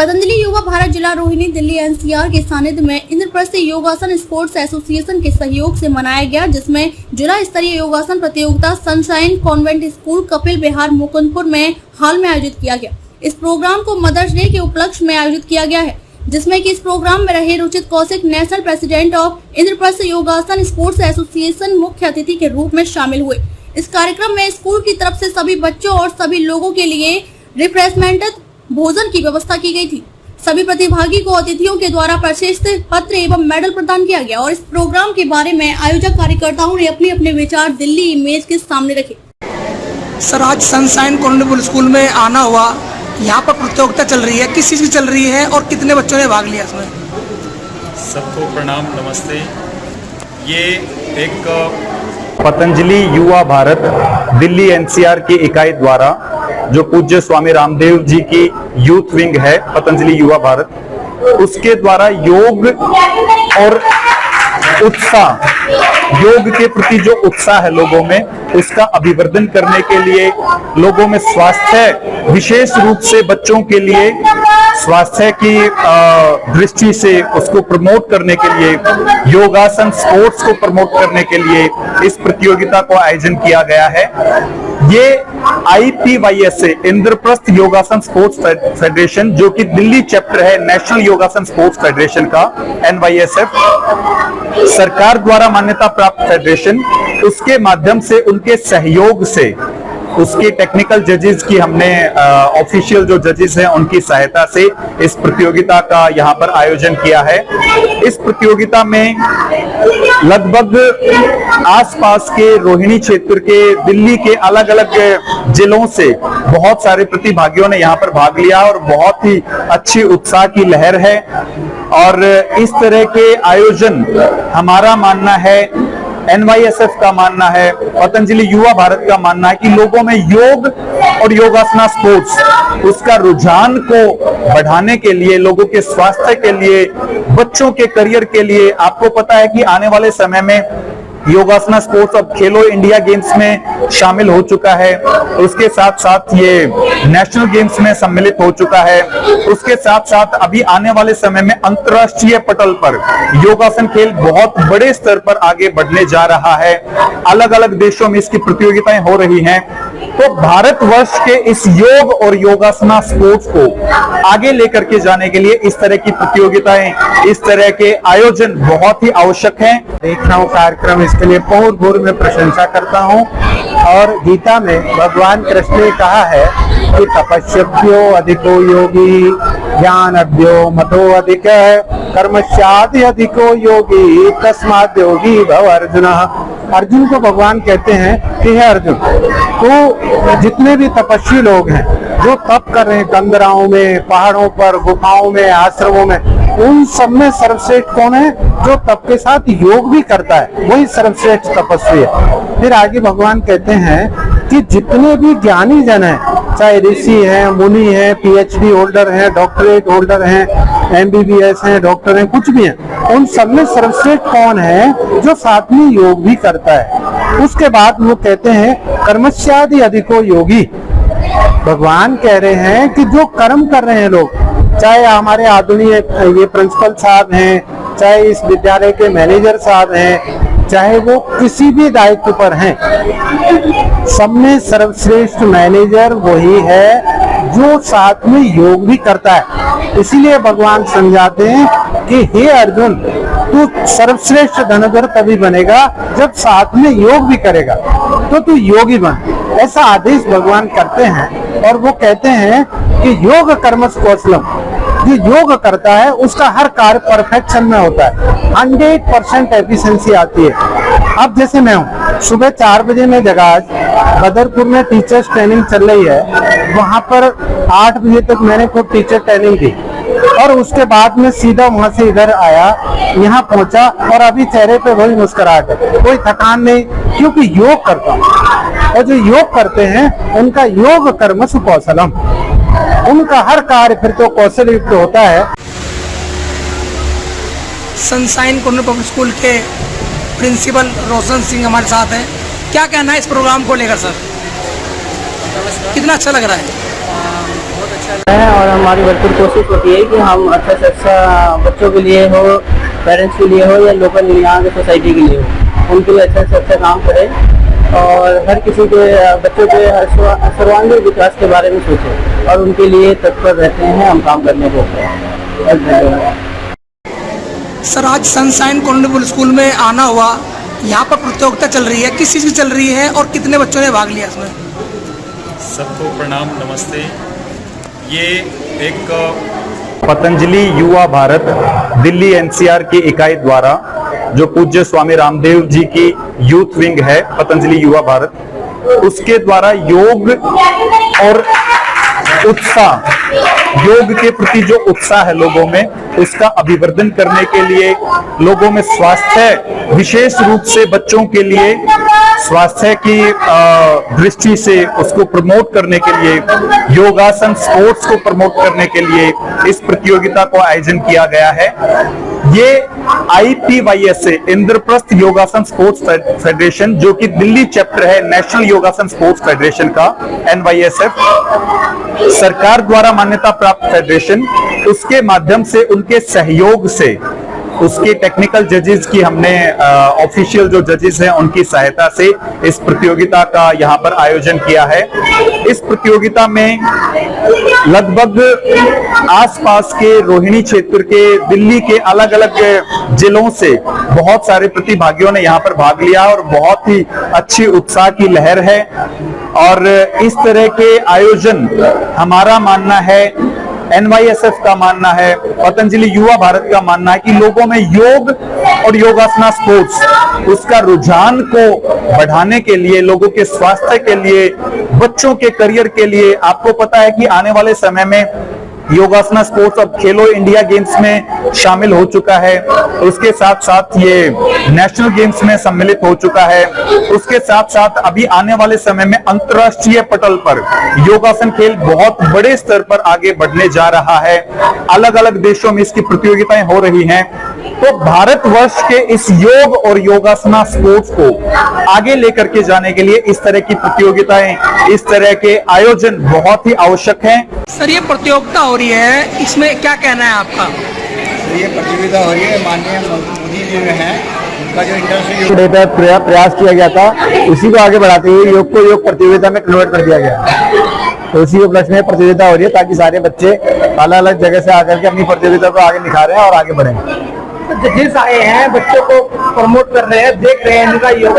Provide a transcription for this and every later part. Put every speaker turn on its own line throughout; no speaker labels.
पतंजलि युवा भारत जिला रोहिणी दिल्ली एनसीआर के सानिध्य में इंद्रप्रस्थ योगासन स्पोर्ट्स एसोसिएशन के सहयोग से मनाया गया, जिसमें जिला स्तरीय योगासन प्रतियोगिता सनशाइन कॉन्वेंट स्कूल कपिल विहार मुकुंदपुर में हाल में आयोजित किया गया। इस प्रोग्राम को मदर्स डे के उपलक्ष्य में आयोजित किया गया है, जिसमें कि इस प्रोग्राम में रहे Ruchit Kaushik national president of Indraprastha योगासन स्पोर्ट्स एसोसिएशन मुख्य अतिथि के रूप में शामिल हुए। इस कार्यक्रम में स्कूल की तरफ से सभी बच्चों और सभी लोगों के लिए रिफ्रेशमेंट भोजन की व्यवस्था की गई थी। सभी प्रतिभागी को अतिथियों के द्वारा प्रशस्ति पत्र एवं मेडल प्रदान किया गया और इस प्रोग्राम के बारे में आयोजक कार्यकर्ताओं ने अपने अपने विचार दिल्ली इमेज के सामने रखे।
सर, आज सनशाइन कॉन्वेंट स्कूल में आना हुआ, यहाँ पर प्रतियोगिता चल रही है, किस चीज़ की चल रही है और कितने बच्चों ने भाग लिया इसमें?
सबको प्रणाम, नमस्ते। ये एक
पतंजलि युवा भारत दिल्ली एनसीआर की इकाई द्वारा जो पूज्य स्वामी रामदेव जी की यूथ विंग है पतंजलि युवा भारत, उसके द्वारा योग और उत्साह, योग के प्रति जो उत्साह है लोगों में, उसका अभिवर्धन करने के लिए, लोगों में स्वास्थ्य, विशेष रूप से बच्चों के लिए स्वास्थ्य की दृष्टि से उसको प्रमोट करने के लिए, योगासन स्पोर्ट्स को प्रमोट करने के लिए इस प्रतियोगिता को आयोजन किया गया है। ये IPYSA इंद्रप्रस्थ योगासन स्पोर्ट्स फेडरेशन, जो कि दिल्ली चैप्टर है नेशनल योगासन स्पोर्ट्स फेडरेशन का, NYSF, सरकार द्वारा मान्यता प्राप्त फेडरेशन, उसके माध्यम से, उनके सहयोग से, उसके टेक्निकल जजेस की हमने ऑफिशियल जो जजेस हैं उनकी सहायता से इस प्रतियोगिता का यहाँ पर आयोजन किया है। इस प्रतियोगिता में लगभग आसपास के रोहिणी क्षेत्र के, दिल्ली के अलग अलग जिलों से बहुत सारे प्रतिभागियों ने यहाँ पर भाग लिया और बहुत ही अच्छी उत्साह की लहर है। और इस तरह के आयोजन, हमारा मानना है, NYSF का मानना है, पतंजलि युवा भारत का मानना है कि लोगों में योग और योगासना स्पोर्ट्स, उसका रुझान को बढ़ाने के लिए, लोगों के स्वास्थ्य के लिए, बच्चों के करियर के लिए। आपको पता है कि आने वाले समय में योगासना स्पोर्ट्स अब खेलो इंडिया गेम्स में शामिल हो चुका है, उसके साथ साथ ये नेशनल गेम्स में सम्मिलित हो चुका है। उसके साथ साथ अभी आने वाले समय में अंतर्राष्ट्रीय पटल पर योगासन खेल बहुत बड़े स्तर पर आगे बढ़ने जा रहा है। अलग अलग देशों में इसकी प्रतियोगिताएं हो रही हैं। तो भारतवर्ष के इस योग और योगासना स्पोर्ट्स को आगे लेकर के जाने के लिए इस तरह की प्रतियोगिताएं, इस तरह के आयोजन बहुत ही आवश्यक हैं।
देख रहा हूँ कार्यक्रम, इसके लिए बहुत बहुत मैं प्रशंसा करता हूँ। और गीता में भगवान कृष्ण ने कहा है कि तपस्यभ्यो अधिको योगी ज्ञानभ्यो मतो अधिक कर्मस्यादि अधिको योगी तस्माद् योगी भव अर्जुन। अर्जुन को भगवान कहते हैं कि हे अर्जुन, तो जितने भी तपस्वी लोग हैं जो तप कर रहे हैं, कंदराओं में, पहाड़ों पर, गुफाओं में, आश्रमों में, उन सब में सर्वश्रेष्ठ कौन है? जो तप के साथ योग भी करता है, वही सर्वश्रेष्ठ तपस्वी है। फिर आगे भगवान कहते हैं कि जितने भी ज्ञानी जन हैं, चाहे ऋषि हैं, मुनि हैं, PhD होल्डर हैं, डॉक्टरेट होल्डर हैं, MBBS हैं, डॉक्टर हैं, कुछ भी हैं, उन सब में सर्वश्रेष्ठ कौन है? जो साथ में योग भी करता है। उसके बाद वो कहते हैं कर्मस्यादि अधिको योगी। भगवान कह रहे हैं कि जो कर्म कर रहे हैं लोग, चाहे हमारे आधुनिक ये प्रिंसिपल साहब हैं, चाहे इस विद्यालय के मैनेजर साहब हैं, चाहे वो किसी भी दायित्व पर हैं, सब में सर्वश्रेष्ठ मैनेजर वही है जो साथ में योग भी करता है। इसीलिए भगवान समझाते हैं कि हे अर्जुन, तू सर्वश्रेष्ठ धनुर्धर तभी बनेगा जब साथ में योग भी करेगा, तो तू योगी बन। ऐसा आदेश भगवान करते हैं। और वो कहते हैं कि योग कर्मस कौशलम, जो योग करता है उसका हर कार्य परफेक्शन में होता है, 100% एफिशिएंसी आती है। अब जैसे मैं हूँ, सुबह 4 बजे मैं जगा, आज बदरपुर में टीचर्स ट्रेनिंग चल रही है, वहां पर 8 बजे तक मैंने खुद टीचर ट्रेनिंग दी और उसके बाद में सीधा वहां से इधर आया, यहाँ पहुंचा और अभी चेहरे पे वही मुस्कुराहट है, कोई थकान नहीं, क्योंकि योग करता हूँ। और जो योग करते हैं उनका योग कर्मसु कौशलम, उनका हर कार्य फिर तो कौशल युक्त होता है।
सनशाइन कॉन्वेंट पब्लिक स्कूल के प्रिंसिपल रोशन सिंह हमारे साथ हैं। क्या कहना है इस प्रोग्राम को लेकर सर?
नमस्कार।
कितना अच्छा लग रहा है?
बहुत अच्छा है और हमारी भरपूर कोशिश होती है कि हम अच्छा से अच्छा बच्चों के लिए हो, पेरेंट्स के लिए हो या लोकल यहाँ के सोसाइटी के लिए हो, उनके लिए अच्छा से अच्छा काम करें और हर किसी के बच्चों के सर्वांगीण विकास के बारे में सोचें और उनके लिए तत्पर रहते हैं हम काम करने को।
सर आज सनशाइन कॉन्वेंट स्कूल में आना हुआ, यहाँ पर प्रतियोगिता चल रही है, किस चीज़ की चल रही है और कितने बच्चों ने भाग लिया इसमें?
सबको प्रणाम नमस्ते। ये एक
पतंजलि युवा भारत दिल्ली एनसीआर की इकाई द्वारा जो पूज्य स्वामी रामदेव जी की यूथ विंग है पतंजलि युवा भारत, उसके द्वारा योग और उत्साह, योग के प्रति जो उत्साह है लोगों में, उसका अभिवर्धन करने के लिए, लोगों में स्वास्थ्य, विशेष रूप से बच्चों के लिए स्वास्थ्य की दृष्टि से उसको प्रमोट करने के लिए, योगासन स्पोर्ट्स को प्रमोट करने के लिए इस प्रतियोगिता को आयोजन किया गया है। ये IPYSA इंद्रप्रस्थ योगासन स्पोर्ट्स फेडरेशन, जो कि दिल्ली चैप्टर है नेशनल योगासन स्पोर्ट्स फेडरेशन का, NYSF, सरकार द्वारा मान्यता प्राप्त फेडरेशन, उसके माध्यम से उनके सहयोग से, उसके टेक्निकल जजेस की हमने ऑफिशियल जो जजेस हैं उनकी सहायता से इस प्रतियोगिता का यहाँ पर आयोजन किया है। इस प्रतियोगिता में लगभग आसपास के रोहिणी क्षेत्र के, दिल्ली के अलग अलग जिलों से बहुत सारे प्रतिभागियों ने यहाँ पर भाग लिया और बहुत ही अच्छी उत्साह की लहर है। और इस तरह के आयोजन, हमारा मानना है, NYSF का मानना है, पतंजलि युवा भारत का मानना है कि लोगों में योग और योगासना स्पोर्ट्स, उसका रुझान को बढ़ाने के लिए, लोगों के स्वास्थ्य के लिए, बच्चों के करियर के लिए। आपको पता है कि आने वाले समय में योगासना स्पोर्ट्स अब खेलो इंडिया गेम्स में शामिल हो चुका है, उसके साथ साथ ये नेशनल गेम्स में सम्मिलित हो चुका है। उसके साथ साथ अभी आने वाले समय में अंतर्राष्ट्रीय पटल पर योगासन खेल बहुत बड़े स्तर पर आगे बढ़ने जा रहा है। अलग अलग देशों में इसकी प्रतियोगिताएं हो रही हैं। तो भारतवर्ष के इस योग और योगासना स्पोर्ट्स को आगे लेकर के जाने के लिए इस तरह की प्रतियोगिताएं, इस तरह के आयोजन बहुत ही आवश्यक हैं।
सर ये प्रतियोगिता हो रही है, इसमें क्या कहना है आपका?
ये प्रतियोगिता हो रही है, माननीय मोदी जी जो है उनका जो इंटरनेशनल
डे पे प्रयास किया गया था, उसी को आगे बढ़ाते हुए योग को योग प्रतियोगिता में कन्वर्ट कर दिया गया। तो उसी उपलक्ष्य में प्रतियोगिता हो रही है ताकि सारे बच्चे अलग अलग जगह से आकर के अपनी प्रतियोगिता को आगे निखारें और आगे बढ़ें।
जजेस आए हैं, बच्चों को प्रमोट कर रहे हैं, देख रहे हैं इनका योग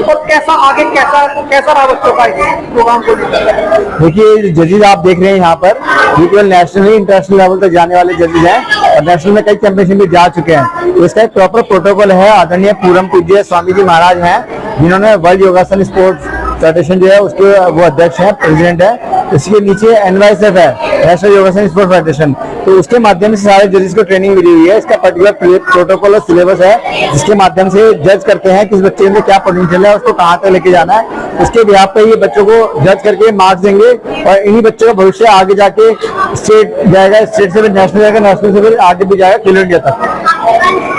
और कैसा आगे कैसा रहा बच्चों का इस प्रोग्राम को लेकर?
देखिए जजेस आप देख रहे हैं यहाँ पर, ये केवल नेशनल इंटरनेशनल लेवल तक जाने वाले जजेस हैं और नेशनल में कई चैंपियनशिप में जा चुके हैं। तो इसका एक प्रॉपर प्रोटोकॉल है। आदरणीय पूरम पूज्य स्वामी जी महाराज हैं, जिन्होंने वर्ल्ड योगासन स्पोर्ट्स फेडरेशन जो है उसके वो अध्यक्ष हैं, प्रेसिडेंट है। इसके नीचे NYSF है, नेशनल योगासन स्पोर्ट्स फेडरेशन। तो उसके माध्यम से सारे जजेस को ट्रेनिंग मिली हुई है। इसका पर्टिकुलर प्रोटोकॉल और सिलेबस है, जिसके माध्यम से जज करते हैं किस बच्चे में क्या पोटेंशियल है, उसको कहाँ तक लेके जाना है। उसके बिहाफ पे ये बच्चों को जज करके मार्क्स देंगे और इन्हीं बच्चों का भविष्य आगे जाके स्टेट जाएगा, स्टेट से फिर नेशनल जाएगा, नेशनल से फिर आगे भी जाएगा खेलो इंडिया तक।